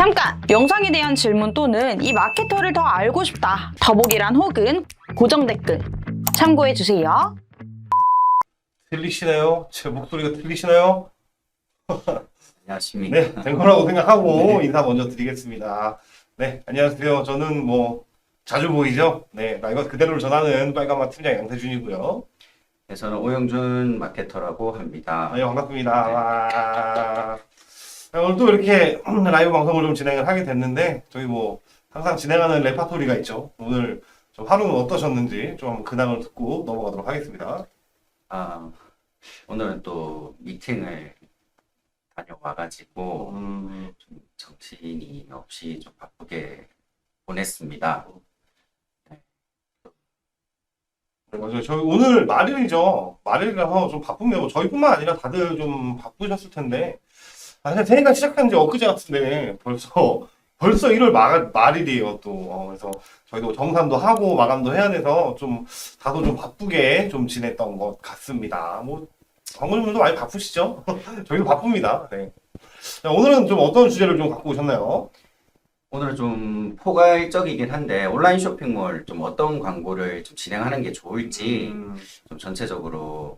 잠깐! 영상에 대한 질문 또는 이 마케터를 더 알고 싶다. 더보기란 혹은 고정 댓글 참고해주세요. 들리시나요? 제 목소리가 들리시나요? 안녕하십니까. 네, 된 거라고 생각하고 네. 인사 먼저 드리겠습니다. 네, 안녕하세요. 저는 자주 보이죠? 네, 나 이거 그대로를 전하는 빨간맛 팀장 양태준이고요. 네, 저는 오영준 마케터라고 합니다. 네, 반갑습니다. 네. 와. 오늘 또 이렇게 라이브 방송을 좀 진행을 하게 됐는데, 저희 항상 진행하는 레파토리가 있죠. 오늘 좀 하루는 어떠셨는지 좀 근황을 듣고 넘어가도록 하겠습니다. 오늘은 또 미팅을 다녀와가지고 좀 정신이 없이 좀 바쁘게 보냈습니다. 네, 맞아요. 저희 오늘 말일이죠. 말일이라서 좀 바쁜데요. 저희뿐만 아니라 다들 좀 바쁘셨을 텐데. 사실 새해가 시작한 지 엊그제 같은데 벌써 1월 말일이에요, 또. 그래서 저희도 정산도 하고 마감도 해야 돼서 다들 좀 바쁘게 좀 지냈던 것 같습니다. 광고주분도 많이 바쁘시죠? 저희도 바쁩니다. 네. 자, 오늘은 좀 어떤 주제를 좀 갖고 오셨나요? 오늘은 좀 포괄적이긴 한데 온라인 쇼핑몰 좀 어떤 광고를 좀 진행하는 게 좋을지 좀 전체적으로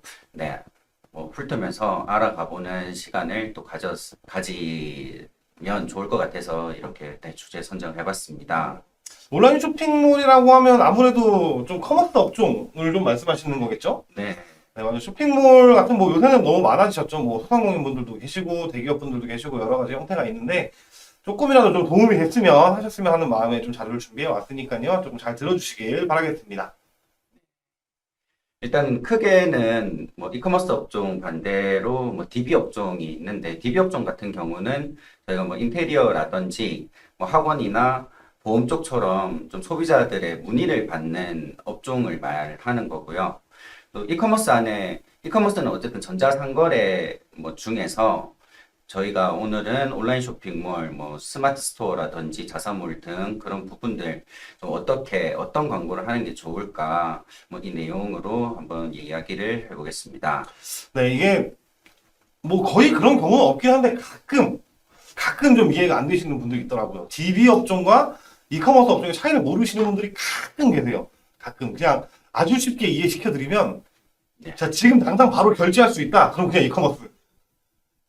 훑으면서 알아가보는 시간을 또 가지면 좋을 것 같아서 이렇게 주제 선정을 해봤습니다. 온라인 쇼핑몰이라고 하면 아무래도 좀 커머스 업종을 좀 말씀하시는 거겠죠? 네. 네, 맞아요. 쇼핑몰 같은 요새는 너무 많아지셨죠. 소상공인분들도 계시고 대기업분들도 계시고 여러 가지 형태가 있는데 조금이라도 좀 도움이 됐으면 하셨으면 하는 마음에 좀 자료를 준비해 왔으니까요. 조금 잘 들어주시길 바라겠습니다. 일단 크게는 이커머스 업종 반대로 DB 업종이 있는데 DB 업종 같은 경우는 저희가 인테리어라든지 학원이나 보험 쪽처럼 좀 소비자들의 문의를 받는 업종을 말하는 거고요. 또 이커머스는 어쨌든 전자상거래 중에서 저희가 오늘은 온라인 쇼핑몰, 스마트 스토어라든지 자사몰 등 그런 부분들 좀 어떤 광고를 하는 게 좋을까, 이 내용으로 한번 이야기를 해보겠습니다. 네, 이게 거의 그런 경우는 없긴 한데 가끔 좀 이해가 안 되시는 분들이 있더라고요. DB 업종과 이커머스 업종의 차이를 모르시는 분들이 가끔 계세요. 가끔 그냥 아주 쉽게 이해시켜드리면 네. 자, 지금 당장 바로 결제할 수 있다. 그럼 그냥 이커머스.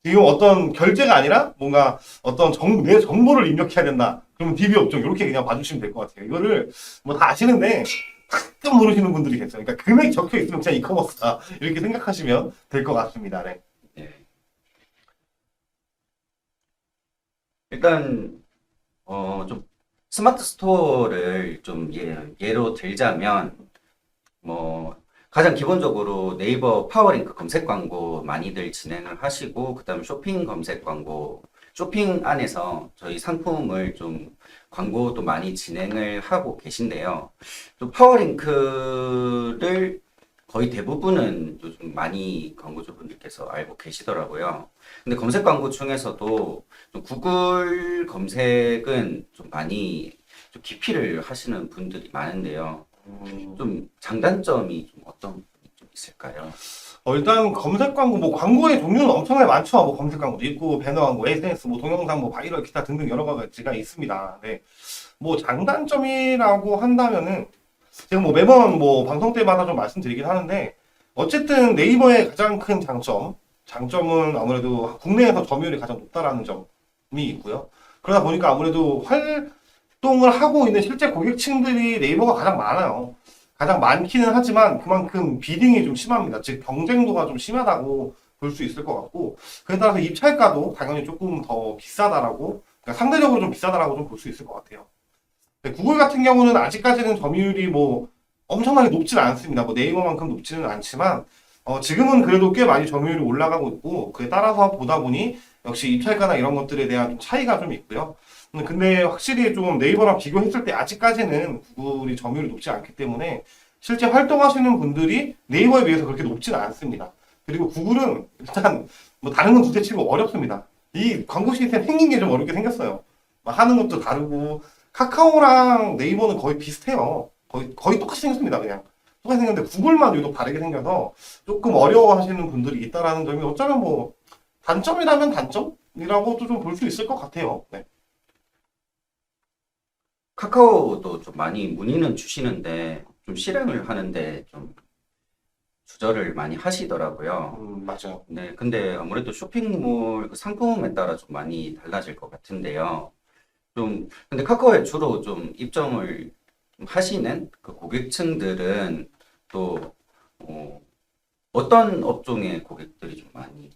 지금 어떤 결제가 아니라 뭔가 내 정보를 입력해야 된다. 그러면 DB 업종 이렇게 그냥 봐주시면 될 것 같아요. 이거를 다 아시는데 가끔 모르시는 분들이 계세요. 그러니까 금액 적혀 있으면 그냥 이커머스다. 이렇게 생각하시면 될 것 같습니다. 네. 네. 일단 좀 스마트 스토어를 좀 예로 들자면 가장 기본적으로 네이버 파워링크 검색 광고 많이들 진행을 하시고, 그 다음에 쇼핑 검색 광고, 쇼핑 안에서 저희 상품을 좀 광고도 많이 진행을 하고 계신데요. 또 파워링크를 거의 대부분은 요즘 많이 광고주분들께서 알고 계시더라고요. 근데 검색 광고 중에서도 좀 구글 검색은 좀 많이 좀 기피를 하시는 분들이 많은데요. 좀 장단점이 좀 어떤 부분이 좀 있을까요? 일단 검색 광고, 광고의 종류는 엄청나게 많죠. 검색 광고도 있고, 배너 광고, SNS, 동영상, 바이럴, 기타 등등 여러 가지가 있습니다. 네. 장단점이라고 한다면은, 제가 매번 방송 때마다 좀 말씀드리긴 하는데, 어쨌든 네이버의 가장 큰 장점은 아무래도 국내에서 점유율이 가장 높다라는 점이 있고요. 그러다 보니까 아무래도 활동을 하고 있는 실제 고객층들이 네이버가 가장 많아요. 가장 많기는 하지만 그만큼 비딩이 좀 심합니다. 즉 경쟁도가 좀 심하다고 볼 수 있을 것 같고, 그에 따라서 입찰가도 당연히 조금 더 비싸다라고, 그러니까 상대적으로 좀 비싸다라고 좀 볼 수 있을 것 같아요. 구글 같은 경우는 아직까지는 점유율이 엄청나게 높진 않습니다. 네이버만큼 높지는 않지만 지금은 그래도 꽤 많이 점유율이 올라가고 있고, 그에 따라서 보다 보니 역시 입찰가나 이런 것들에 대한 좀 차이가 좀 있고요. 근데 확실히 좀 네이버랑 비교했을 때 아직까지는 구글이 점유율이 높지 않기 때문에 실제 활동하시는 분들이 네이버에 비해서 그렇게 높지는 않습니다. 그리고 구글은 일단 다른 건 둘째치고 어렵습니다. 이 광고 시스템 생긴 게 좀 어렵게 생겼어요. 하는 것도 다르고, 카카오랑 네이버는 거의 비슷해요. 거의 똑같이 생겼습니다. 그냥 똑같이 생겼는데 구글만 유독 다르게 생겨서 조금 어려워하시는 분들이 있다라는 점이 어쩌면 단점이라면 단점이라고도 좀 볼 수 있을 것 같아요. 네. 카카오도 좀 많이 문의는 주시는데 좀 실행을 하는데 좀 주저를 많이 하시더라고요. 맞아요. 네, 근데 아무래도 쇼핑몰 그 상품에 따라 좀 많이 달라질 것 같은데요. 근데 카카오에 주로 좀 입점을 좀 하시는 그 고객층들은 또, 어떤 업종의 고객들이 좀 많이,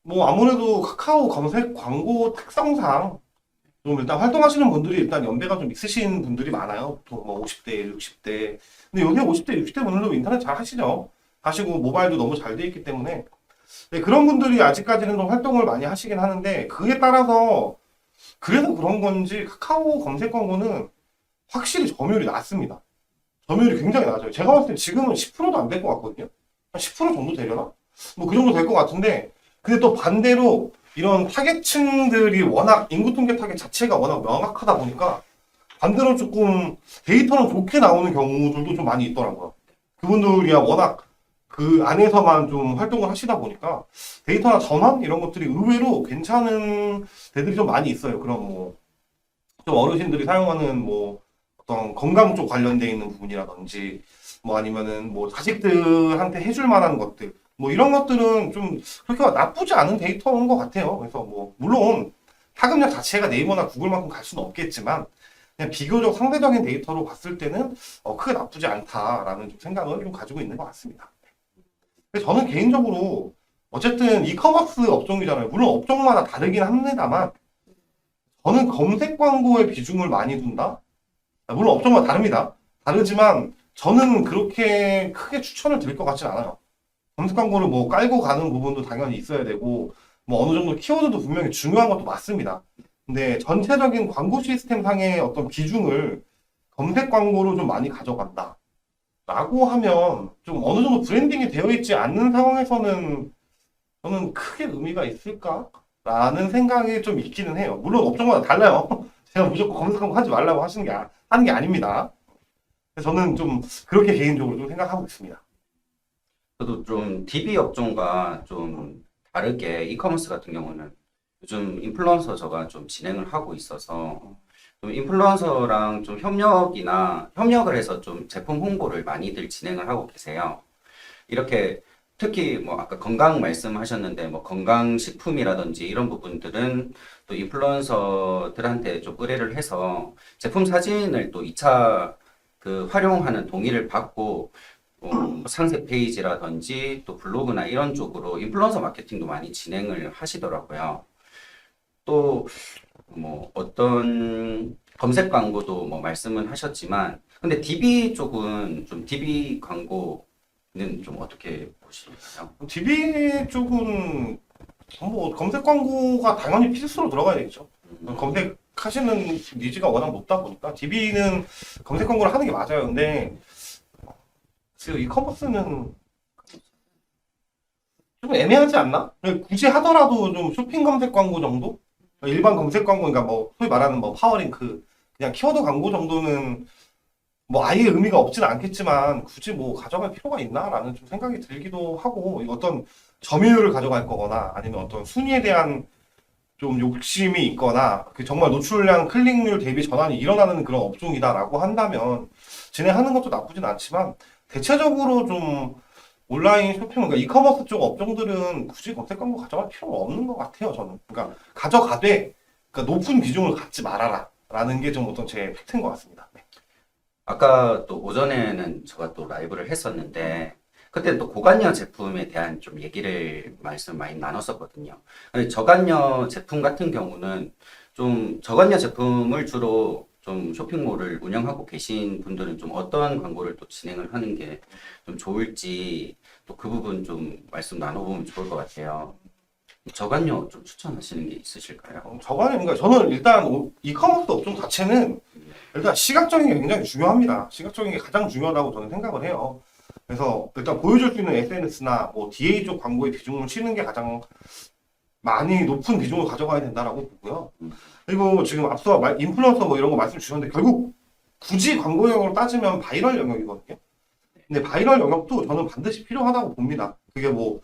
뭐 아무래도 카카오 검색 광고 특성상 좀 일단 활동하시는 분들이 일단 연배가 좀 있으신 분들이 많아요. 보통 뭐 50대, 60대. 근데 요새 50대, 60대 분들도 인터넷 잘 하시죠. 하시고 모바일도 너무 잘 돼 있기 때문에 네, 그런 분들이 아직까지는 좀 활동을 많이 하시긴 하는데 그에 따라서 그래서 그런 건지 카카오 검색 광고는 확실히 점유율이 낮습니다. 점유율이 굉장히 낮아요. 제가 봤을 때 지금은 10%도 안 될 것 같거든요. 한 10% 정도 되려나? 뭐 그 정도 될 것 같은데 근데 또 반대로 이런 타겟층들이 워낙 인구 통계 타겟 자체가 워낙 명확하다 보니까 반대로 조금 데이터는 좋게 나오는 경우들도 좀 많이 있더라고요. 그분들이야 워낙 그 안에서만 좀 활동을 하시다 보니까 데이터나 전환 이런 것들이 의외로 괜찮은 데들이 좀 많이 있어요. 그런 뭐 좀 어르신들이 사용하는 뭐 어떤 건강 쪽 관련돼 있는 부분이라든지 뭐 아니면은 뭐 자식들한테 해줄 만한 것들 뭐 이런 것들은 좀 그렇게 나쁘지 않은 데이터인 것 같아요. 그래서 뭐 물론 파급력 자체가 네이버나 구글만큼 갈 수는 없겠지만 그냥 비교적 상대적인 데이터로 봤을 때는 크게 나쁘지 않다라는 좀 생각을 좀 가지고 있는 것 같습니다. 근데 저는 개인적으로 어쨌든 이커머스 업종이잖아요. 물론 업종마다 다르긴 합니다만 저는 검색 광고에 비중을 많이 둔다? 물론 업종마다 다릅니다. 다르지만 저는 그렇게 크게 추천을 드릴 것 같진 않아요. 검색 광고를 뭐 깔고 가는 부분도 당연히 있어야 되고 뭐 어느 정도 키워드도 분명히 중요한 것도 맞습니다. 근데 전체적인 광고 시스템 상의 어떤 비중을 검색 광고로 좀 많이 가져간다. 라고 하면 좀 어느 정도 브랜딩이 되어 있지 않는 상황에서는 저는 크게 의미가 있을까? 라는 생각이 좀 있기는 해요. 물론 업종마다 달라요. 제가 무조건 검색 광고 하지 말라고 하는 게 아닙니다. 저는 좀 그렇게 개인적으로 좀 생각하고 있습니다. 저도 좀 DB 업종과 좀 다르게 이커머스 같은 경우는 요즘 인플루언서 저가 좀 진행을 하고 있어서 좀 인플루언서랑 좀 협력을 해서 좀 제품 홍보를 많이들 진행을 하고 계세요. 이렇게 특히 뭐 아까 건강 말씀하셨는데 뭐 건강식품이라든지 이런 부분들은 또 인플루언서들한테 좀 의뢰를 해서 제품 사진을 또 2차 그 활용하는 동의를 받고 상세 페이지라든지 또 블로그나 이런 쪽으로 인플루언서 마케팅도 많이 진행을 하시더라고요. 또 뭐 어떤 검색 광고도 뭐 말씀은 하셨지만 근데 DB 쪽은 좀 DB 광고는 좀 어떻게 보시나요? DB 쪽은 뭐 검색 광고가 당연히 필수로 들어가야 되겠죠. 검색하시는 니즈가 워낙 높다 보니까 DB는 검색 광고를 하는 게 맞아요. 근데 지금 이커머스는 좀 애매하지 않나? 굳이 하더라도 좀 쇼핑 검색 광고 정도? 일반 검색 광고, 그러니까 뭐 소위 말하는 뭐 파워링크, 그냥 키워드 광고 정도는 뭐 아예 의미가 없지는 않겠지만 굳이 뭐 가져갈 필요가 있나라는 좀 생각이 들기도 하고 어떤 점유율을 가져갈 거거나 아니면 어떤 순위에 대한 좀 욕심이 있거나 그 정말 노출량 클릭률 대비 전환이 일어나는 그런 업종이다라고 한다면 진행하는 것도 나쁘진 않지만 대체적으로 좀 온라인 쇼핑, 그러니까 이커머스 쪽 업종들은 굳이 검색 광고 가져갈 필요가 없는 것 같아요, 저는. 그러니까 가져가되 그러니까 높은 비중을 갖지 말아라 라는 게 좀 어떤 제 팩트인 것 같습니다. 네. 아까 또 오전에는 제가 또 라이브를 했었는데 그때 또 고관여 제품에 대한 좀 말씀 많이 나눴었거든요. 근데 저관여 제품 같은 경우는 좀 저관여 제품을 주로 좀 쇼핑몰을 운영하고 계신 분들은 좀 어떤 광고를 또 진행을 하는 게 좀 좋을지 또 그 부분 좀 말씀 나눠보면 좋을 것 같아요. 저관여 좀 추천하시는 게 있으실까요? 저거는 그러니까 저는 일단 이커머스 업종 자체는 일단 시각적인 게 굉장히 중요합니다. 시각적인 게 가장 중요하다고 저는 생각을 해요. 그래서 일단 보여줄 수 있는 SNS나 뭐 DA 쪽 광고에 비중을 치는 게 가장 많이 높은 비중을 가져가야 된다라고 보고요. 그리고 지금 앞서 인플루언서 뭐 이런 거 말씀 주셨는데 결국 굳이 광고 영역으로 따지면 바이럴 영역이거든요. 근데 바이럴 영역도 저는 반드시 필요하다고 봅니다. 그게 뭐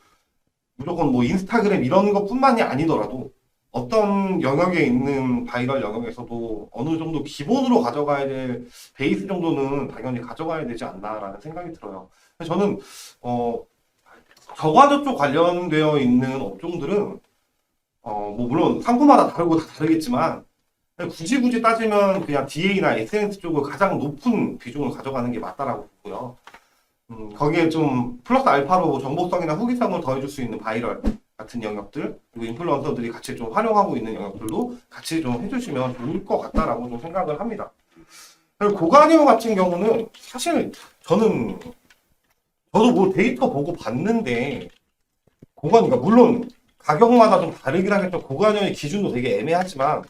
무조건 뭐 인스타그램 이런 것뿐만이 아니더라도 어떤 영역에 있는 바이럴 영역에서도 어느 정도 기본으로 가져가야 될 베이스 정도는 당연히 가져가야 되지 않나라는 생각이 들어요. 그래서 저는 저가저 쪽 관련되어 있는 업종들은 뭐 물론 상품마다 다르고 다 다르겠지만 굳이 따지면 그냥 DA나 SNS 쪽을 가장 높은 비중을 가져가는 게 맞다라고 보고요. 거기에 좀 플러스 알파로 정보성이나 후기성을 더해줄 수 있는 바이럴 같은 영역들, 그리고 인플루언서들이 같이 좀 활용하고 있는 영역들도 같이 좀 해주시면 좋을 것 같다라고 좀 생각을 합니다. 그리고 고관여 같은 경우는 사실 저도 뭐 데이터 보고 봤는데 고관여가 물론 가격마다 좀 다르긴 하겠죠. 고관여의 기준도 되게 애매하지만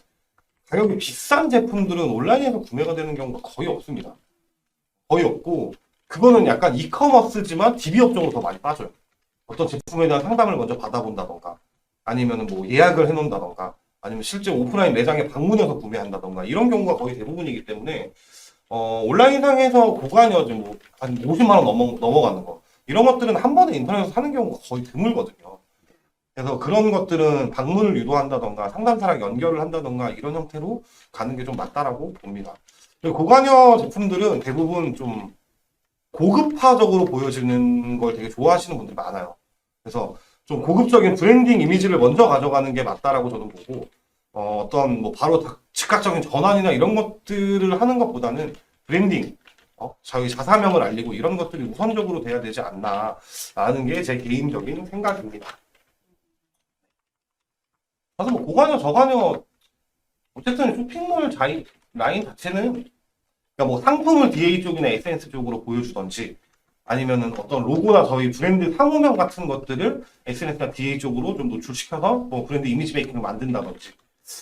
가격이 비싼 제품들은 온라인에서 구매가 되는 경우가 거의 없습니다. 거의 없고 그거는 약간 이커머스지만 DB 업종으로 더 많이 빠져요. 어떤 제품에 대한 상담을 먼저 받아본다던가 아니면 뭐 예약을 해놓는다던가 아니면 실제 오프라인 매장에 방문해서 구매한다던가 이런 경우가 거의 대부분이기 때문에 온라인상에서 고관여 뭐한 50만 원 넘어가는 거 이런 것들은 한 번에 인터넷에서 사는 경우가 거의 드물거든요. 그래서 그런 것들은 방문을 유도한다던가 상담사랑 연결을 한다던가 이런 형태로 가는 게 좀 맞다라고 봅니다. 그리고 고관여 제품들은 대부분 좀 고급화적으로 보여지는 걸 되게 좋아하시는 분들이 많아요. 그래서 좀 고급적인 브랜딩 이미지를 먼저 가져가는 게 맞다라고 저는 보고 어떤 뭐 바로 즉각적인 전환이나 이런 것들을 하는 것보다는 브랜딩, 저희 자사명을 알리고 이런 것들이 우선적으로 돼야 되지 않나라는 게 제 개인적인 생각입니다. 그래서 뭐 고관여, 저관여 어쨌든 쇼핑몰 라인 자체는 그러니까 뭐 상품을 DA 쪽이나 SNS 쪽으로 보여주던지 아니면은 어떤 로고나 저희 브랜드 상호명 같은 것들을 SNS나 DA 쪽으로 좀 노출시켜서 뭐 브랜드 이미지 메이킹을 만든다든지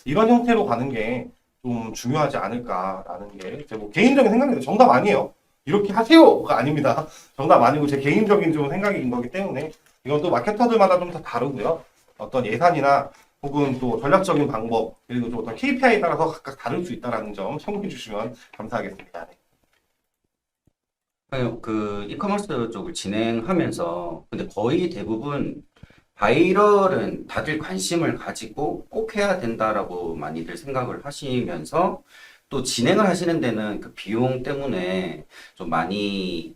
이런 형태로 가는 게 좀 중요하지 않을까라는 게 제 뭐 개인적인 생각인데 정답 아니에요. 이렇게 하세요가 아닙니다. 정답 아니고 제 개인적인 좀 생각인 거기 때문에 이건 또 마케터들마다 좀 다 다르고요. 어떤 예산이나 혹은 또 전략적인 방법 그리고 또 어떤 KPI에 따라서 각각 다를 수 있다는 점 참고해 주시면 감사하겠습니다. 네. 그 이커머스 쪽을 진행하면서 근데 거의 대부분 바이럴은 다들 관심을 가지고 꼭 해야 된다라고 많이들 생각을 하시면서 또 진행을 하시는 데는 그 비용 때문에 좀 많이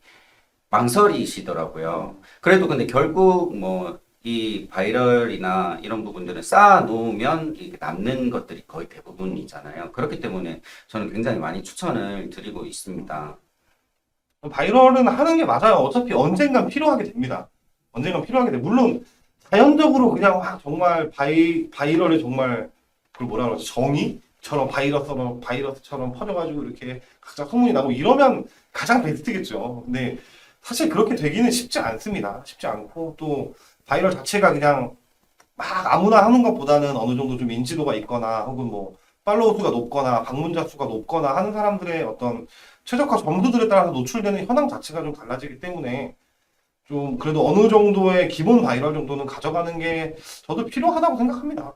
망설이시더라고요. 그래도 근데 결국 뭐 이 바이럴이나 이런 부분들은 쌓아 놓으면 이게 남는 것들이 거의 대부분이잖아요. 그렇기 때문에 저는 굉장히 많이 추천을 드리고 있습니다. 바이럴은 하는 게 맞아요. 어차피 언젠간 필요하게 됩니다. 언젠간 필요하게 돼. 물론 자연적으로 그냥 정말 바이럴이 정말 그걸 뭐라 그러지? 정의처럼 바이러스처럼 퍼져가지고 이렇게 각자 소문이 나고 이러면 가장 베스트겠죠. 근데 사실 그렇게 되기는 쉽지 않습니다. 쉽지 않고 또 바이럴 자체가 그냥 막 아무나 하는 것보다는 어느 정도 좀 인지도가 있거나 혹은 뭐 팔로워 수가 높거나 방문자 수가 높거나 하는 사람들의 어떤 최적화 점수들에 따라서 노출되는 현황 자체가 좀 달라지기 때문에 좀 그래도 어느 정도의 기본 바이럴 정도는 가져가는 게 저도 필요하다고 생각합니다.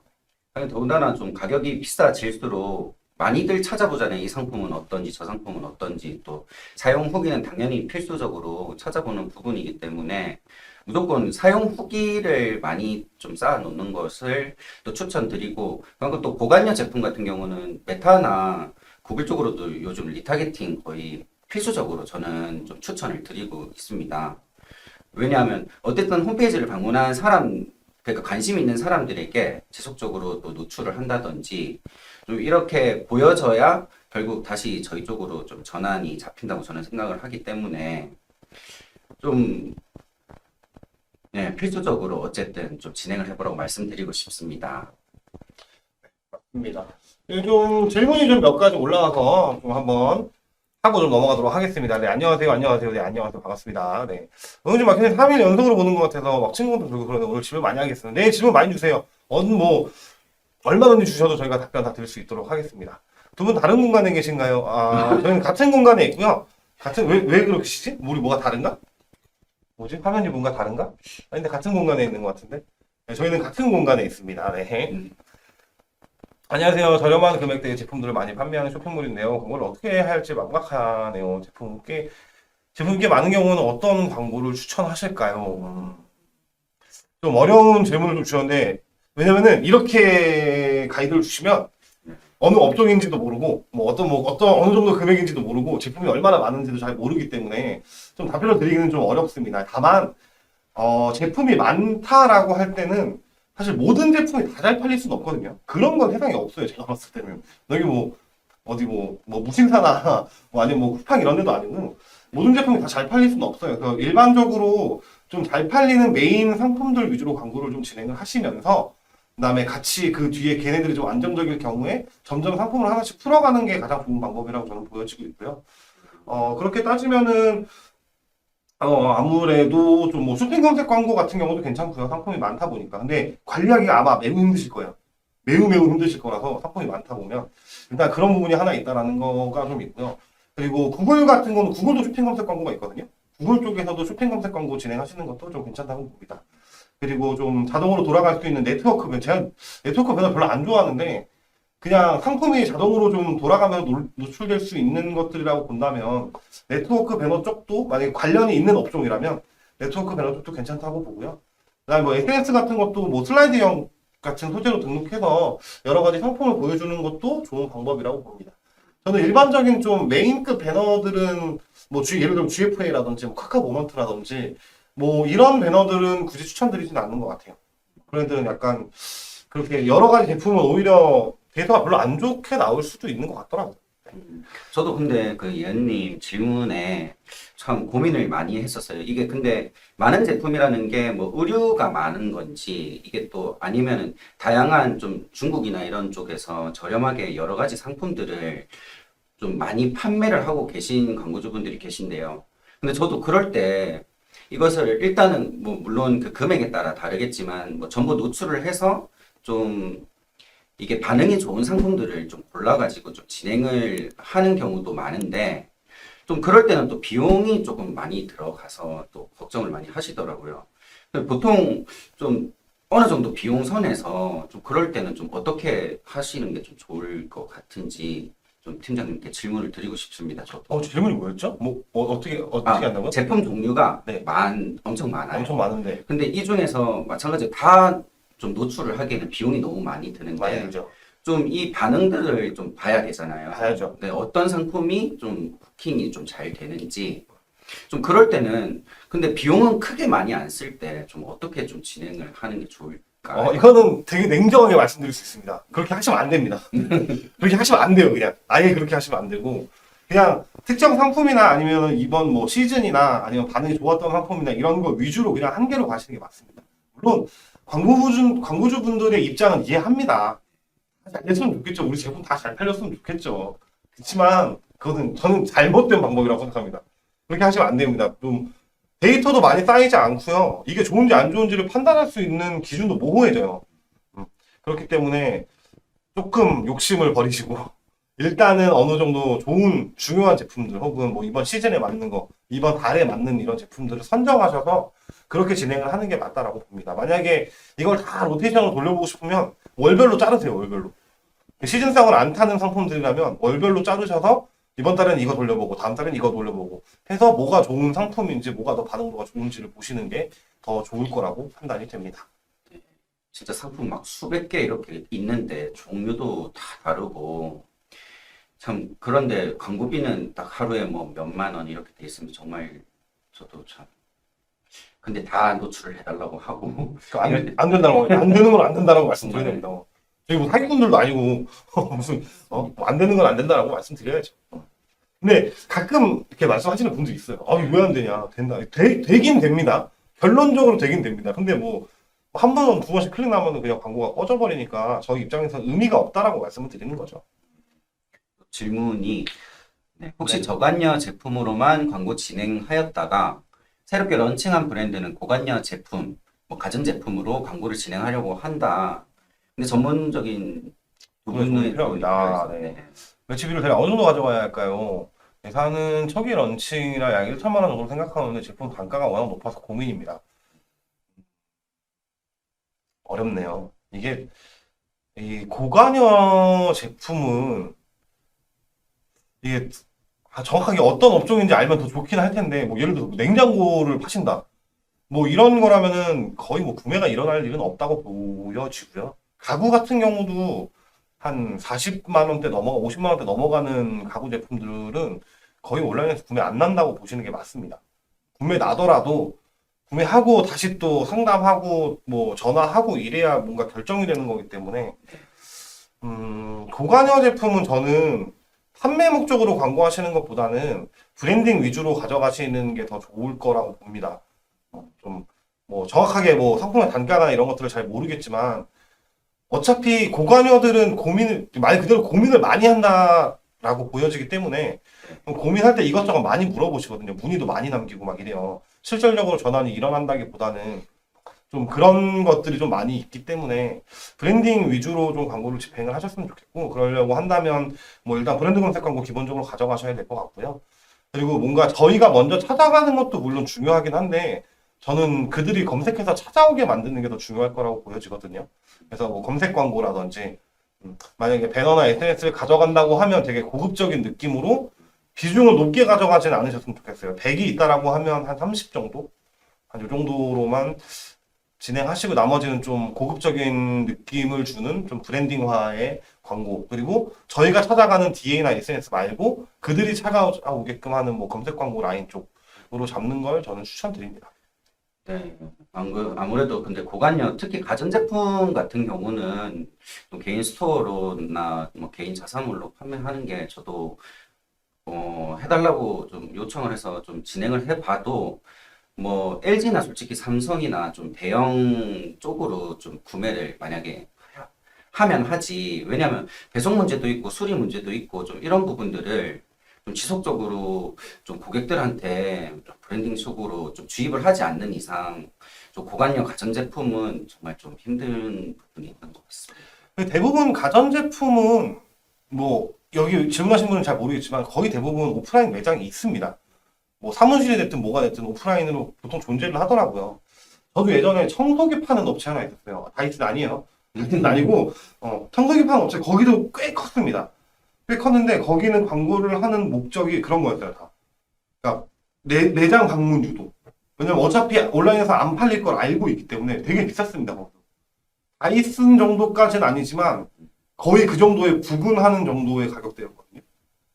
아니, 더군다나 좀 가격이 비싸질수록 많이들 찾아보잖아요. 이 상품은 어떤지, 저 상품은 어떤지, 또 사용 후기는 당연히 필수적으로 찾아보는 부분이기 때문에 무조건 사용 후기를 많이 좀 쌓아 놓는 것을 또 추천드리고, 그리고 또 고관여 제품 같은 경우는 메타나 구글 쪽으로도 요즘 리타게팅 거의 필수적으로 저는 좀 추천을 드리고 있습니다. 왜냐하면 어쨌든 홈페이지를 방문한 사람, 그러니까 관심 있는 사람들에게 지속적으로 또 노출을 한다든지 좀 이렇게 보여져야 결국 다시 저희 쪽으로 좀 전환이 잡힌다고 저는 생각을 하기 때문에 좀 필수적으로 어쨌든 좀 진행을 해보라고 말씀드리고 싶습니다. 맞습니다. 좀 질문이 좀 몇 가지 올라와서 좀 한번 하고 좀 넘어가도록 하겠습니다. 네, 안녕하세요. 네, 안녕하세요. 반갑습니다. 네. 오늘 좀 마케팅 3일 연속으로 보는 것 같아서 막 친구도 들고 그러는데 오늘 질문 많이 하겠습니다. 네, 질문 많이 주세요. 뭐, 얼마든지 주셔도 저희가 답변 다 드릴 수 있도록 하겠습니다. 두 분 다른 공간에 계신가요? 저희는 같은 공간에 있고요. 왜 그러시지? 우리 뭐가 다른가? 뭐지? 화면이 뭔가 다른가? 아니, 근데 같은 공간에 있는 것 같은데? 네, 저희는 같은 공간에 있습니다. 네. 안녕하세요. 저렴한 금액대의 제품들을 많이 판매하는 쇼핑몰인데요. 그걸 어떻게 해야 할지 막막하네요. 제품께 많은 경우는 어떤 광고를 추천하실까요? 좀 어려운 질문을 좀 주셨는데, 왜냐면은 이렇게 가이드를 주시면 어느 업종인지도 모르고 뭐 어떤 어느 정도 금액인지도 모르고 제품이 얼마나 많은지도 잘 모르기 때문에 좀 답변을 드리기는 좀 어렵습니다. 다만 제품이 많다라고 할 때는 사실 모든 제품이 다 잘 팔릴 수는 없거든요. 그런 건 세상에 없어요. 제가 봤을 때는 여기 뭐 어디 뭐 무신사나 뭐 아니면 뭐 쿠팡 이런 데도 아니고 모든 제품이 다 잘 팔릴 수는 없어요. 그래서 일반적으로 좀 잘 팔리는 메인 상품들 위주로 광고를 좀 진행을 하시면서 그다음에 같이 그 뒤에 걔네들이 좀 안정적일 경우에 점점 상품을 하나씩 풀어가는 게 가장 좋은 방법이라고 저는 보여지고 있고요. 그렇게 따지면은 아무래도 좀 뭐 쇼핑 검색 광고 같은 경우도 괜찮고요. 상품이 많다 보니까. 근데 관리하기가 아마 매우 힘드실 거예요. 매우 힘드실 거라서 상품이 많다 보면 일단 그런 부분이 하나 있다라는 거가 좀 있고요. 그리고 구글 같은 거는 구글도 쇼핑 검색 광고가 있거든요. 구글 쪽에서도 쇼핑 검색 광고 진행하시는 것도 좀 괜찮다고 봅니다. 그리고 좀 자동으로 돌아갈 수 있는 네트워크 변, 제가 네트워크 변화 별로 안 좋아하는데 그냥 상품이 자동으로 좀 돌아가면서 노출될 수 있는 것들이라고 본다면 네트워크 배너 쪽도 만약에 관련이 있는 업종이라면 네트워크 배너 쪽도 괜찮다고 보고요. 그다음에 뭐 SNS 같은 것도 뭐 슬라이드형 같은 소재로 등록해서 여러 가지 상품을 보여주는 것도 좋은 방법이라고 봅니다. 저는 일반적인 좀 메인급 배너들은 뭐 예를 들면 GFA라든지 뭐 카카오 모먼트라든지 뭐 이런 배너들은 굳이 추천드리진 않는 것 같아요. 브랜드는 약간 그렇게 여러 가지 제품은 오히려 데이터가 별로 안 좋게 나올 수도 있는 것 같더라고요. 저도 근데 그 예은님 질문에 참 고민을 많이 했었어요. 이게 근데 많은 제품이라는 게 뭐 의류가 많은 건지 이게 또 아니면은 다양한 좀 중국이나 이런 쪽에서 저렴하게 여러 가지 상품들을 좀 많이 판매를 하고 계신 광고주분들이 계신데요. 근데 저도 그럴 때 이것을 일단은 뭐 물론 그 금액에 따라 다르겠지만 뭐 전부 노출을 해서 좀 이게 반응이 좋은 상품들을 좀 골라가지고 좀 진행을 하는 경우도 많은데 좀 그럴 때는 또 비용이 조금 많이 들어가서 또 걱정을 많이 하시더라고요. 보통 좀 어느 정도 비용 선에서 좀 그럴 때는 좀 어떻게 하시는 게 좀 좋을 것 같은지 좀 팀장님께 질문을 드리고 싶습니다. 저도. 질문이 뭐였죠? 뭐 어떻게 한다고요? 제품 종류가 네. 엄청 많아요. 엄청 많은데 근데 이 중에서 마찬가지로 다 좀 노출을 하기에는 비용이 너무 많이 많이 드는데 들죠. 좀 이 반응들을 좀 봐야 되잖아요. 봐야죠. 네, 어떤 상품이 좀 후킹이 좀 잘 되는지 좀 그럴 때는 근데 비용은 크게 많이 안 쓸 때 좀 어떻게 좀 진행을 하는 게 좋을까요? 이거는 되게 냉정하게 말씀드릴 수 있습니다. 그렇게 하시면 안 됩니다. 그렇게 하시면 안 돼요, 그냥. 아예 그렇게 하시면 안 되고. 그냥 특정 상품이나 아니면 이번 뭐 시즌이나 아니면 반응이 좋았던 상품이나 이런 거 위주로 그냥 한 개로 가시는 게 맞습니다. 물론, 광고주분들의 입장은 이해합니다. 잘 됐으면 좋겠죠. 우리 제품 다 잘 팔렸으면 좋겠죠. 그렇지만, 저는 잘못된 방법이라고 생각합니다. 그렇게 하시면 안 됩니다. 좀, 데이터도 많이 쌓이지 않고요. 이게 좋은지 안 좋은지를 판단할 수 있는 기준도 모호해져요. 그렇기 때문에 조금 욕심을 버리시고 일단은 어느 정도 좋은 중요한 제품들 혹은 뭐 이번 시즌에 맞는 거, 이번 달에 맞는 이런 제품들을 선정하셔서 그렇게 진행을 하는 게 맞다라고 봅니다. 만약에 이걸 다 로테이션으로 돌려보고 싶으면 월별로 자르세요. 월별로. 시즌성을 안 타는 상품들이라면 월별로 자르셔서 이번 달엔 이거 돌려보고 다음 달엔 이거 돌려보고 해서 뭐가 좋은 상품인지 뭐가 더 반응도가 좋은지를 보시는 게 더 좋을 거라고 판단이 됩니다. 진짜 상품 막 수백 개 이렇게 있는데 종류도 다 다르고 참 그런데 광고비는 딱 하루에 뭐 몇만 원 이렇게 돼 있으면 정말 저도 참 근데 다 노출을 해달라고 하고 안 된다는 거, 안 되는 건 안 된다라고 말씀드려야 됩니다. 저희 뭐 사기꾼들도 아니고 무슨 안 되는 건 안 된다라고 말씀드려야죠. 근데 가끔 이렇게 말씀하시는 분들이 있어요. 왜 안 되냐? 된다. 되긴 됩니다. 결론적으로 되긴 됩니다. 근데 뭐 한 번, 두 번씩 클릭 나면 그냥 광고가 꺼져버리니까 저희 입장에서 의미가 없다라고 말씀을 드리는 거죠. 질문이 혹시 네. 저관여 제품으로만 광고 진행하였다가 새롭게 런칭한 브랜드는 고관여 제품, 뭐 가전제품으로 광고를 진행하려고 한다. 근데 전문적인 부분은 필요합니다. 네. 매치비를 대략 어느 정도 가져가야 할까요? 예산은 초기 런칭이라 약 1천만 원 정도 생각하는데 제품 단가가 워낙 높아서 고민입니다. 어렵네요. 이게 이 고관여 제품은 이게 정확하게 어떤 업종인지 알면 더 좋긴 할 텐데 뭐 예를 들어서 냉장고를 파신다. 뭐 이런 거라면은 거의 뭐 구매가 일어날 일은 없다고 보여지고요. 가구 같은 경우도 한 40만 원대 넘어가 50만 원대 넘어가는 가구 제품들은 거의 온라인에서 구매 안 난다고 보시는 게 맞습니다. 구매 나더라도 구매하고 다시 또 상담하고 뭐 전화하고 이래야 뭔가 결정이 되는 거기 때문에 고관여 제품은 저는 판매 목적으로 광고하시는 것보다는 브랜딩 위주로 가져가시는 게 더 좋을 거라고 봅니다. 좀 뭐 정확하게 뭐 상품의 단가나 이런 것들을 잘 모르겠지만 어차피 고관여들은 말 그대로 고민을 많이 한다라고 보여지기 때문에 고민할 때 이것저것 많이 물어보시거든요. 문의도 많이 남기고 막 이래요. 실질적으로 전환이 일어난다기보다는 좀 그런 것들이 좀 많이 있기 때문에 브랜딩 위주로 좀 광고를 집행을 하셨으면 좋겠고, 그러려고 한다면 뭐 일단 브랜드 검색 광고 기본적으로 가져가셔야 될 것 같고요. 그리고 뭔가 저희가 먼저 찾아가는 것도 물론 중요하긴 한데 저는 그들이 검색해서 찾아오게 만드는 게 더 중요할 거라고 보여지거든요. 그래서 뭐 검색 광고라든지 만약에 배너나 SNS를 가져간다고 하면 되게 고급적인 느낌으로 비중을 높게 가져가지는 않으셨으면 좋겠어요. 100이 있다라고 하면 한 30 정도? 한 이 정도로만 진행하시고 나머지는 좀 고급적인 느낌을 주는 좀 브랜딩화의 광고, 그리고 저희가 찾아가는 DA나 SNS 말고 그들이 찾아오게끔 하는 뭐 검색 광고 라인 쪽으로 잡는 걸 저는 추천드립니다. 네, 아무래도 근데 고관여, 특히 가전제품 같은 경우는 또 개인 스토어로나 뭐 개인 자사몰로 판매하는 게 저도 해달라고 좀 요청을 해서 좀 진행을 해봐도 뭐 LG나 솔직히 삼성이나 좀 대형 쪽으로 좀 구매를 만약에 하면 하지. 왜냐면 배송 문제도 있고 수리 문제도 있고 좀 이런 부분들을 좀 지속적으로 좀 고객들한테 좀 브랜딩 속으로 좀 주입을 하지 않는 이상 좀 고관여 가전제품은 정말 좀 힘든 부분이 있는 것 같습니다. 대부분 가전제품은 뭐 여기 질문하신 분은 잘 모르겠지만 거의 대부분 오프라인 매장이 있습니다. 뭐 사무실이 됐든 뭐가 됐든 오프라인으로 보통 존재를 하더라고요. 저도 예전에 청소기 파는 업체 하나 있었어요. 다이슨 아니에요. 다이슨 아니고 청소기 파는 업체 거기도 꽤 컸습니다. 꽤 컸는데 거기는 광고를 하는 목적이 그런 거였어요. 다. 그러니까 내장 방문 유도. 왜냐면 어차피 온라인에서 안 팔릴 걸 알고 있기 때문에 되게 비쌌습니다. 거기도. 다이슨 정도까지는 아니지만 거의 그 정도에 구분하는 정도의 가격대였거든요.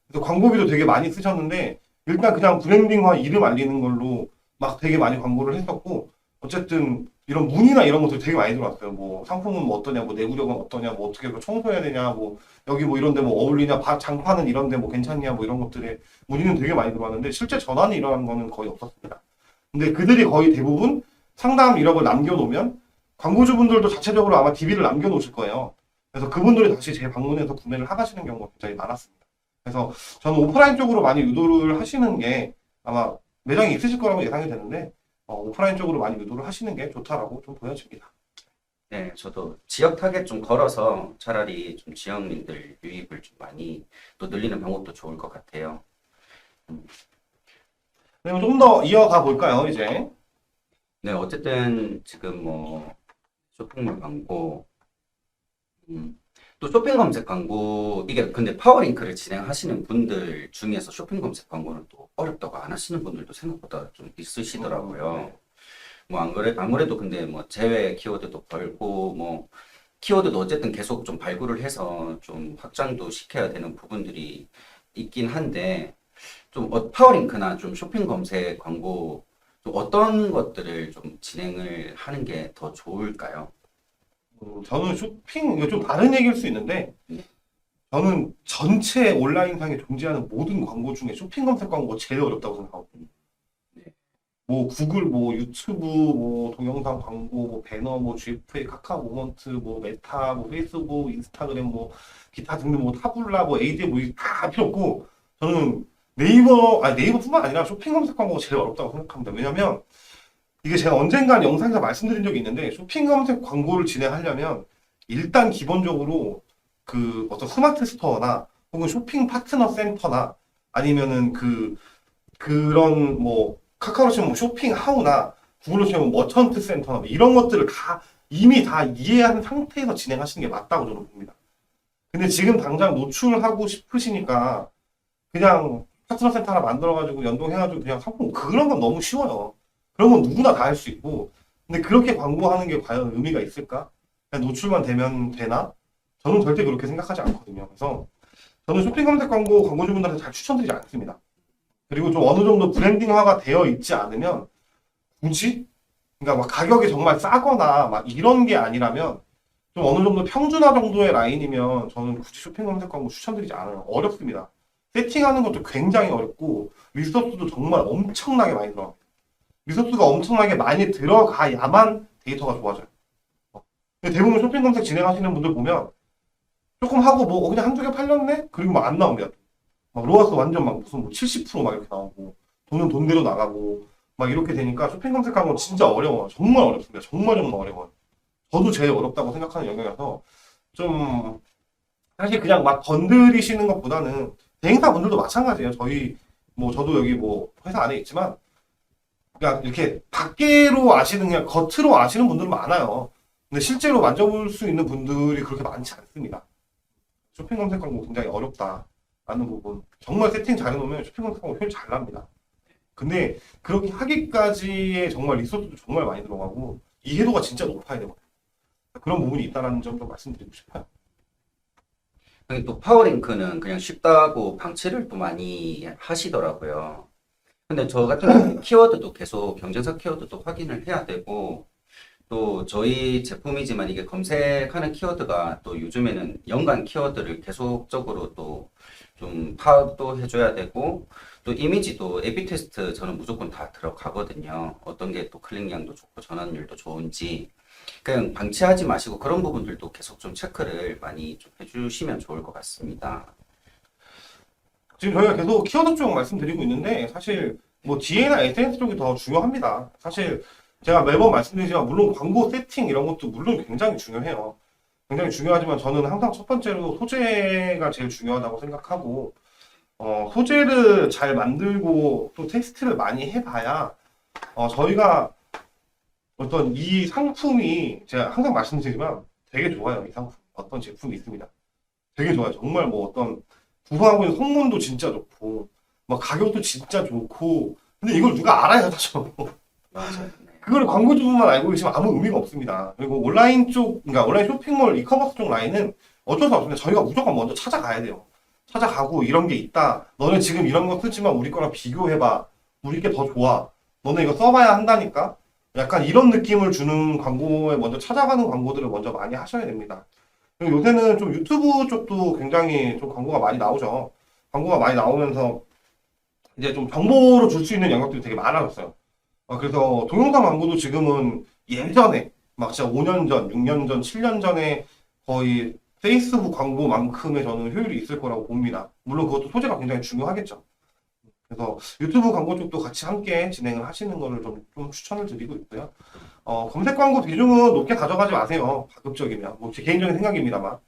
그래서 광고비도 되게 많이 쓰셨는데 일단 그냥 브랜딩화 이름 알리는 걸로 막 되게 많이 광고를 했었고, 어쨌든 이런 문의나 이런 것들 되게 많이 들어왔어요. 뭐 상품은 뭐 어떠냐, 뭐 내구력은 어떠냐, 뭐 어떻게 청소해야 되냐, 뭐 여기 뭐 이런데 뭐 어울리냐, 장판은 이런데 뭐 괜찮냐, 뭐 이런 것들에 문의는 되게 많이 들어왔는데 실제 전환이 일어난 거는 거의 없었습니다. 근데 그들이 거의 대부분 상담 이력을 남겨놓으면 광고주분들도 자체적으로 아마 DB를 남겨놓으실 거예요. 그래서 그분들이 다시 재방문해서 구매를 하시는 경우가 굉장히 많았습니다. 그래서 저는 오프라인 쪽으로 많이 유도를 하시는 게 아마 매장이 있으실 거라고 예상이 되는데 오프라인 쪽으로 많이 유도를 하시는 게 좋다라고 좀 보여집니다. 네, 저도 지역 타겟 좀 걸어서 차라리 좀 지역민들 유입을 좀 많이 또 늘리는 방법도 좋을 것 같아요. 그리고 좀 더 이어가 볼까요, 이제? 네, 어쨌든 지금 뭐 쇼핑몰 광고, 또 쇼핑 검색 광고, 이게 근데 파워링크를 진행하시는 분들 중에서 쇼핑 검색 광고는 또 어렵다고 안 하시는 분들도 생각보다 좀 있으시더라고요. 뭐 아무래도 근데 뭐 제외 키워드도 걸고 뭐 키워드도 어쨌든 계속 좀 발굴을 해서 좀 확장도 시켜야 되는 부분들이 있긴 한데 좀 파워링크나 좀 쇼핑 검색 광고 좀 어떤 것들을 좀 진행을 하는 게 더 좋을까요? 저는 이거 좀 다른 얘기일 수 있는데 저는 전체 온라인상에 존재하는 모든 광고 중에 쇼핑 검색 광고가 제일 어렵다고 생각하거든요. 뭐 구글, 뭐 유튜브, 뭐 동영상 광고, 뭐 배너, 뭐 GFA, 카카오 모먼트, 뭐 메타, 뭐 페이스북, 인스타그램, 뭐 기타 등등 뭐 타블라, 뭐 AD 뭐 다 필요 없고 저는 네이버뿐만 아니라 쇼핑 검색 광고가 제일 어렵다고 생각합니다. 왜냐면 이게 제가 언젠간 영상에서 말씀드린 적이 있는데 쇼핑 검색 광고를 진행하려면 일단 기본적으로 그 어떤 스마트 스토어나 혹은 쇼핑 파트너 센터나 아니면은 그런 뭐 카카오로 치면 뭐 쇼핑 하우나 구글로 치면 머천트 센터나 뭐 이런 것들을 이미 다 이해한 상태에서 진행하시는 게 맞다고 저는 봅니다. 근데 지금 당장 노출하고 싶으시니까 그냥 파트너 센터 하나 만들어가지고 연동해가지고 그냥 상품 그런 건 너무 쉬워요. 그런 건 누구나 다 할 수 있고, 근데 그렇게 광고하는 게 과연 의미가 있을까? 그냥 노출만 되면 되나? 저는 절대 그렇게 생각하지 않거든요. 그래서 저는 쇼핑 검색 광고 광고주분들한테 잘 추천드리지 않습니다. 그리고 좀 어느 정도 브랜딩화가 되어 있지 않으면 굳이, 그러니까 막 가격이 정말 싸거나 막 이런 게 아니라면 좀 어느 정도 평준화 정도의 라인이면 저는 굳이 쇼핑 검색 광고 추천드리지 않아요. 어렵습니다. 세팅하는 것도 굉장히 어렵고 리소스도 정말 엄청나게 많이 들어갑니다. 리소스가 엄청나게 많이 들어가야만 데이터가 좋아져요. 근데 대부분 쇼핑 검색 진행하시는 분들 보면 조금 하고 뭐 그냥 한두 개 팔렸네? 그리고 막 안 나옵니다. 막 로아스 완전 막 무슨 뭐 70%막 이렇게 나오고 돈은 돈대로 나가고 막 이렇게 되니까 쇼핑 검색하는 건 진짜 어려워요. 정말 어렵습니다. 정말 정말 어려워요. 저도 제일 어렵다고 생각하는 영역이라서 좀 사실 그냥 막 건드리시는 것보다는 대행사분들도 마찬가지예요. 저희 뭐 저도 여기 뭐 회사 안에 있지만 그냥 이렇게 밖으로 아시는 그냥 겉으로 아시는 분들은 많아요. 근데 실제로 만져볼 수 있는 분들이 그렇게 많지 않습니다. 쇼핑 검색 광고 굉장히 어렵다라는 부분. 정말 세팅 잘 해놓으면 쇼핑 검색 광고 효율 잘 납니다. 근데 그렇게 하기까지의 정말 리소스도 정말 많이 들어가고 이해도가 진짜 높아야 되거든요. 그런 부분이 있다는 점 좀 말씀드리고 싶어요. 근데 또 파워링크는 그냥 쉽다고 방치를 또 많이 하시더라고요. 근데 저 같은 경우는 키워드도 계속 경쟁사 키워드도 확인을 해야 되고 또 저희 제품이지만 이게 검색하는 키워드가 또 요즘에는 연관 키워드를 계속적으로 또 좀 파악도 해줘야 되고 또 이미지도 A/B 테스트 저는 무조건 다 들어가거든요. 어떤 게 또 클릭량도 좋고 전환율도 좋은지 그냥 방치하지 마시고 그런 부분들도 계속 좀 체크를 많이 좀 해주시면 좋을 것 같습니다. 지금 저희가 계속 키워드 쪽 말씀드리고 있는데 사실 뭐 DA나 SNS 쪽이 더 중요합니다. 사실 제가 매번 말씀드리지만 물론 광고 세팅 이런 것도 물론 굉장히 중요해요. 굉장히 중요하지만 저는 항상 첫 번째로 소재가 제일 중요하다고 생각하고 소재를 잘 만들고 또 테스트를 많이 해봐야 저희가 어떤 이 상품이 제가 항상 말씀드리지만 되게 좋아요. 이 상품 어떤 제품이 있습니다. 되게 좋아요. 정말 뭐 어떤 구성하고 있는 성능도 진짜 좋고 막 가격도 진짜 좋고 근데 이걸 누가 알아야 하죠. 맞아요. 그걸 광고주분만 알고 계시면 아무 의미가 없습니다. 그리고 온라인 쪽, 그러니까 온라인 쇼핑몰 이커머스 쪽 라인은 어쩔 수 없습니다. 저희가 무조건 먼저 찾아가야 돼요. 찾아가고 이런 게 있다. 너네 지금 이런 거 쓰지만 우리 거랑 비교해봐. 우리 게 더 좋아. 너네 이거 써봐야 한다니까. 약간 이런 느낌을 주는 광고에 먼저 찾아가는 광고들을 먼저 많이 하셔야 됩니다. 그리고 요새는 좀 유튜브 쪽도 굉장히 좀 광고가 많이 나오죠. 광고가 많이 나오면서 이제 좀 정보를 줄 수 있는 영역들이 되게 많아졌어요. 그래서 동영상 광고도 지금은 예전에 막 진짜 5년 전, 6년 전, 7년 전에 거의 페이스북 광고만큼의 저는 효율이 있을 거라고 봅니다. 물론 그것도 소재가 굉장히 중요하겠죠. 그래서 유튜브 광고 쪽도 같이 함께 진행을 하시는 거를 좀 추천을 드리고 있고요. 검색 광고 비중은 높게 가져가지 마세요. 가급적이면. 뭐 제 개인적인 생각입니다만.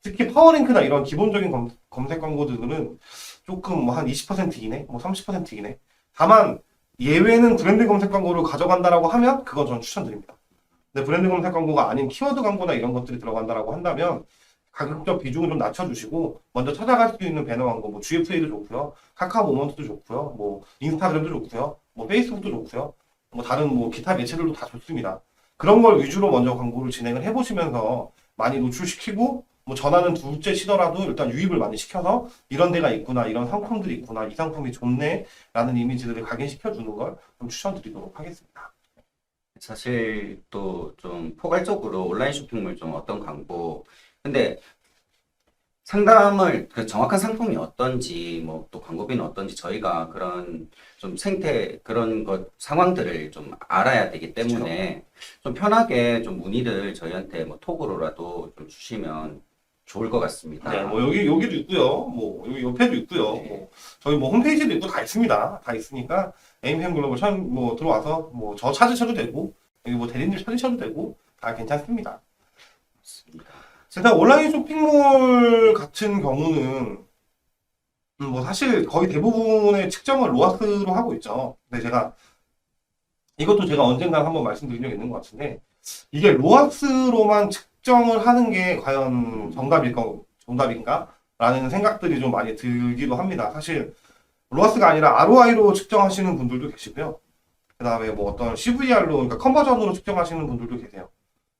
특히 파워링크나 이런 기본적인 검색 광고들은 조금 뭐 한 20% 이내, 뭐 30% 이내. 다만 예외는 브랜드 검색 광고를 가져간다라고 하면 그건 저는 추천드립니다. 근데 브랜드 검색 광고가 아닌 키워드 광고나 이런 것들이 들어간다라고 한다면 가급적 비중을 좀 낮춰주시고 먼저 찾아갈 수 있는 배너 광고, 뭐 GFA도 좋고요, 카카오 모먼트도 좋고요, 뭐 인스타그램도 좋고요, 뭐 페이스북도 좋고요, 뭐 다른 뭐 기타 매체들도 다 좋습니다. 그런 걸 위주로 먼저 광고를 진행을 해보시면서 많이 노출시키고 뭐 전화는 둘째 치더라도 일단 유입을 많이 시켜서 이런 데가 있구나, 이런 상품들이 있구나, 이 상품이 좋네 라는 이미지들을 각인시켜 주는 걸 좀 추천드리도록 하겠습니다. 사실 또 좀 포괄적으로 온라인 쇼핑몰 좀 어떤 광고 근데 상담을 그 정확한 상품이 어떤지 뭐 또 광고비는 어떤지 저희가 그런 좀 생태 그런 것 상황들을 좀 알아야 되기 때문에 좀 편하게 좀 문의를 저희한테 뭐 톡으로라도 좀 주시면 좋을 것 같습니다. 네, 뭐 여기도 있고요, 뭐 여기 옆에도 있고요, 네. 뭐 저희 뭐 홈페이지도 있고 다 있습니다. 다 있으니까 에임햄 글로벌 뭐 들어와서 뭐 저 찾으셔도 되고 여기 뭐 대리님 찾으셔도 되고 다 괜찮습니다. 맞습니다. 일단 온라인 쇼핑몰 같은 경우는 뭐 사실 거의 대부분의 측정을 로아스로 하고 있죠. 근데 이것도 제가 언젠가 한번 말씀드린 적이 있는 것 같은데 이게 로아스로만 측정을 하는 게 과연 정답인가? 라는 생각들이 좀 많이 들기도 합니다. 사실 로아스가 아니라 ROI로 측정하시는 분들도 계시고요. 그다음에 뭐 어떤 CVR로, 그러니까 컨버전으로 측정하시는 분들도 계세요.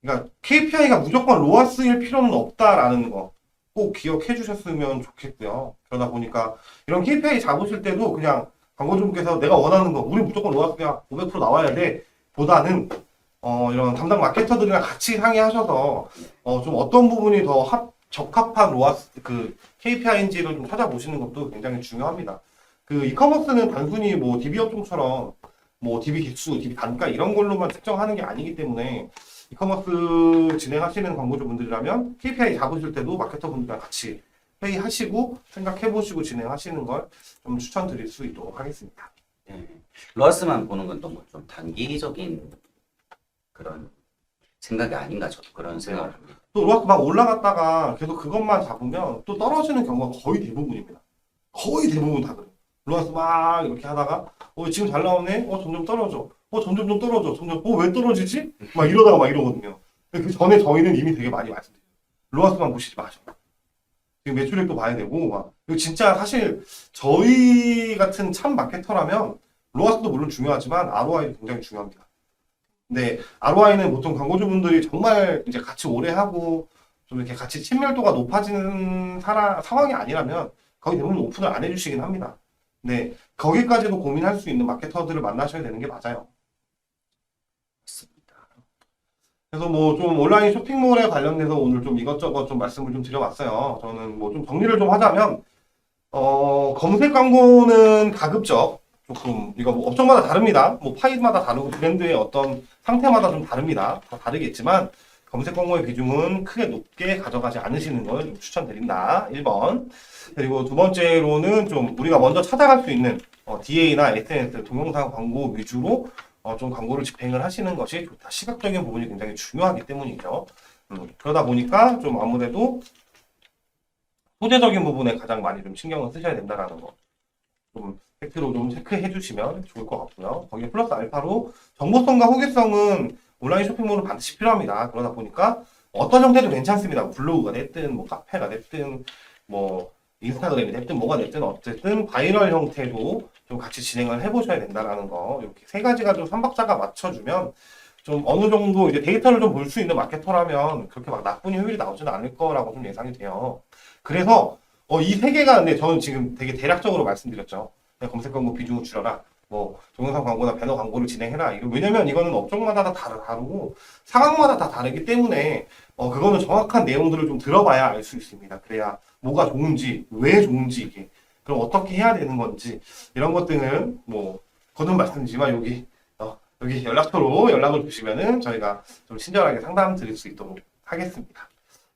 그러니까 KPI가 무조건 로아스일 필요는 없다라는 거 꼭 기억해 주셨으면 좋겠고요. 그러다 보니까 이런 KPI 잡으실 때도 그냥 광고주분께서 내가 원하는 거, 우리 무조건 로아스야 500% 나와야 돼 보다는 이런 담당 마케터들이랑 같이 상의하셔서 좀 어떤 부분이 더 적합한 로아스 그 KPI인지를 좀 찾아보시는 것도 굉장히 중요합니다. 그 이커머스는 단순히 뭐 DB 업종처럼 뭐 DB 개수, DB 단가 이런 걸로만 측정하는 게 아니기 때문에 이커머스 진행하시는 광고주분들이라면 KPI 잡으실 때도 마케터 분들이랑 같이 회의하시고 생각해보시고 진행하시는 걸 좀 추천드릴 수 있도록 하겠습니다. 예. 로아스만 보는 건 너무 좀 단기적인 그런 생각이 아닌가 저도 그런 생각을 합니다. 또 로아스 막 올라갔다가 계속 그것만 잡으면 또 떨어지는 경우가 거의 대부분입니다. 거의 대부분 다 그래요. 로아스 막 이렇게 하다가 지금 잘 나오네? 점점 떨어져. 점점 좀 떨어져. 점점 왜 떨어지지? 막 이러다가 막 이러거든요. 그 전에 저희는 이미 되게 많이 말씀드려요. 로아스만 보시지 마셔. 지금 매출액도 봐야 되고 막 이거 진짜 사실 저희 같은 참 마케터라면 로아스도 물론 중요하지만 ROI도 굉장히 중요합니다. 근데 ROI는 보통 광고주분들이 정말 이제 같이 오래 하고 좀 이렇게 같이 친밀도가 높아지는 상황이 아니라면 거의 대부분 오픈을 안 해주시긴 합니다. 근데 거기까지도 고민할 수 있는 마케터들을 만나셔야 되는 게 맞아요. 그래서 뭐 좀 온라인 쇼핑몰에 관련돼서 오늘 좀 이것저것 좀 말씀을 좀 드려봤어요. 저는 뭐 좀 정리를 좀 하자면 검색 광고는 가급적 조금 이거 뭐 업종마다 다릅니다. 뭐 파이마다 다르고 브랜드의 어떤 상태마다 좀 다릅니다. 다 다르겠지만 검색 광고의 비중은 크게 높게 가져가지 않으시는 걸 좀 추천드린다. 1번. 그리고 두 번째로는 좀 우리가 먼저 찾아갈 수 있는 DA나 SNS 동영상 광고 위주로 좀 광고를 집행을 하시는 것이 좋다. 시각적인 부분이 굉장히 중요하기 때문이죠. 그러다 보니까 좀 아무래도 소재적인 부분에 가장 많이 좀 신경을 쓰셔야 된다는 거. 좀 팩트로 좀 체크해 주시면 좋을 것 같고요. 거기에 플러스 알파로 정보성과 호기성은 온라인 쇼핑몰은 반드시 필요합니다. 그러다 보니까 어떤 형태도 괜찮습니다. 블로그가 됐든 뭐 카페가 됐든 뭐 인스타그램이 됐든 뭐가 됐든 어쨌든 바이럴 형태로 좀 같이 진행을 해보셔야 된다라는 거. 이렇게 세 가지가 좀 삼박자가 맞춰주면 좀 어느 정도 이제 데이터를 좀 볼 수 있는 마케터라면 그렇게 막 나쁜 효율이 나오지는 않을 거라고 좀 예상이 돼요. 그래서 이 세 개가 근데 저는 지금 되게 대략적으로 말씀드렸죠. 그냥 검색 광고 비중을 줄여라. 뭐 동영상 광고나 배너 광고를 진행해라. 왜냐면 이거는 업종마다 다 다르고 상황마다 다 다르기 때문에 그거는 정확한 내용들을 좀 들어봐야 알 수 있습니다. 그래야 뭐가 좋은지, 왜 좋은지 이게 그럼 어떻게 해야 되는 건지 이런 것들은 뭐 거듭 말씀드리지만 여기 연락처로 연락을 주시면은 저희가 좀 친절하게 상담 드릴 수 있도록 하겠습니다.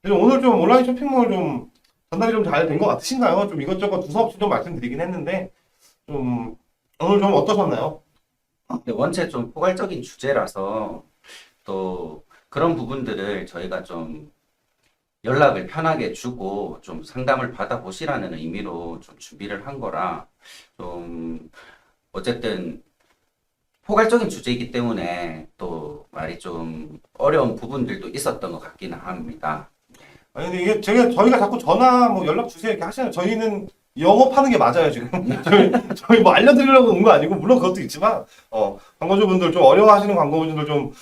오늘 좀 온라인 쇼핑몰 좀 전달이 좀 잘 된 것 같으신가요? 좀 이것저것 두서없이 좀 말씀드리긴 했는데 좀 오늘 좀 어떠셨나요? 근데 원체 좀 포괄적인 주제라서 또 그런 부분들을 저희가 좀 연락을 편하게 주고 좀 상담을 받아보시라는 의미로 좀 준비를 한 거라 좀 어쨌든 포괄적인 주제이기 때문에 또 말이 좀 어려운 부분들도 있었던 것 같기는 합니다. 아니 근데 이게 저희가 자꾸 전화 뭐 연락 주세요 이렇게 하시는 저희는 영업하는 게 맞아요 지금. 저희 뭐 알려드리려고 온 거 아니고 물론 그것도 있지만 광고주분들 좀 어려워하시는 광고주분들 좀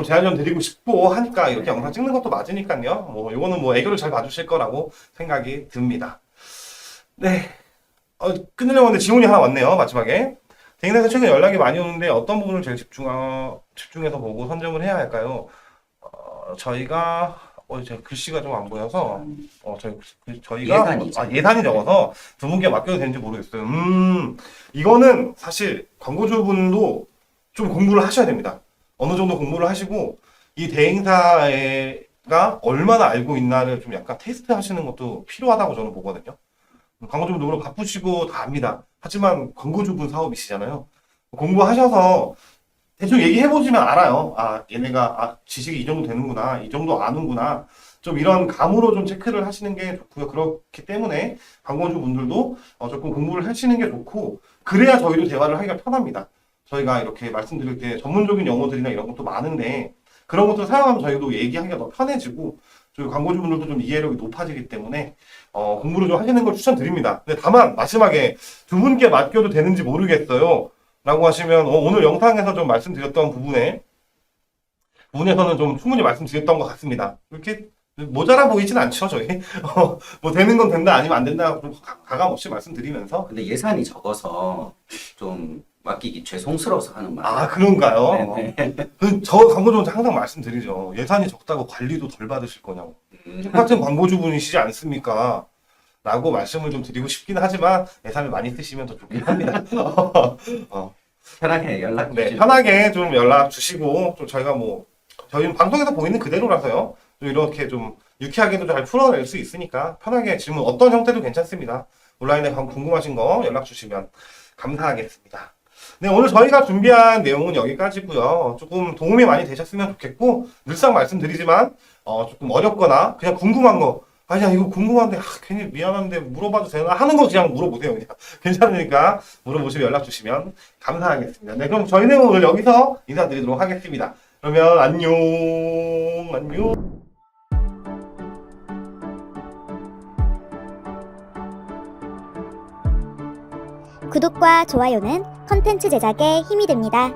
제안 좀 드리고 싶고 하니까 이렇게 영상 찍는 것도 맞으니까요. 뭐 요거는 뭐 애교를 잘 봐주실 거라고 생각이 듭니다. 네. 끝내려고 하는데 질문이 하나 왔네요 마지막에. 대인에서 최근 연락이 많이 오는데 어떤 부분을 제일 집중해서 보고 선점을 해야 할까요? 저희가 제가 글씨가 좀 안 보여서 저희가 예산이 적어서 두 분께 맡겨도 되는지 모르겠어요. 이거는 사실 광고주분도 좀 공부를 하셔야 됩니다. 어느 정도 공부를 하시고 이 대행사가 얼마나 알고 있나를 좀 약간 테스트 하시는 것도 필요하다고 저는 보거든요. 광고주분도 물론 바쁘시고 다 압니다. 하지만 광고주분 사업이시잖아요. 공부하셔서 대충 얘기해보시면 알아요. 얘네가 지식이 이 정도 되는구나. 이 정도 아는구나. 좀 이런 감으로 좀 체크를 하시는 게 좋고요. 그렇기 때문에 광고주분들도 조금 공부를 하시는 게 좋고 그래야 저희도 대화를 하기가 편합니다. 저희가 이렇게 말씀드릴 때 전문적인 용어들이나 이런 것도 많은데 그런 것들 사용하면 저희도 얘기하기가 더 편해지고 저희 광고주분들도 좀 이해력이 높아지기 때문에 공부를 좀 하시는 걸 추천드립니다. 근데 다만 마지막에 두 분께 맡겨도 되는지 모르겠어요. 라고 하시면 오늘 영상에서 좀 말씀드렸던 부분에서는 좀 충분히 말씀드렸던 것 같습니다. 이렇게 모자라 보이진 않죠, 저희. 뭐 되는 건 된다, 아니면 안 된다, 좀 가감 없이 말씀드리면서. 근데 예산이 적어서 좀 맡기기 죄송스러워서 하는 말. 아, 그런가요? 네네. 저 광고주한테 항상 말씀드리죠. 예산이 적다고 관리도 덜 받으실 거냐고. 똑같은 광고주분이시지 않습니까? 라고 말씀을 좀 드리고 싶긴 하지만 예산을 많이 쓰시면 더 좋긴 합니다. 편하게 연락 네, 주시면 편하게 좀 연락 주시고, 좀 저희가 저희는 방송에서 보이는 그대로라서요. 좀 이렇게 좀 유쾌하게도 잘 풀어낼 수 있으니까 편하게 질문 어떤 형태도 괜찮습니다. 온라인에 궁금하신 거 연락 주시면 감사하겠습니다. 네, 오늘 저희가 준비한 내용은 여기까지고요. 조금 도움이 많이 되셨으면 좋겠고, 늘상 말씀드리지만 조금 어렵거나 그냥 궁금한 거, 아니야 이거 궁금한데 괜히 미안한데 물어봐도 되나 하는 거 그냥 물어보세요. 그냥 괜찮으니까 물어보시면 연락 주시면 감사하겠습니다. 네, 그럼 저희는 오늘 여기서 인사드리도록 하겠습니다. 그러면 안녕. 구독과 좋아요는 컨텐츠 제작에 힘이 됩니다.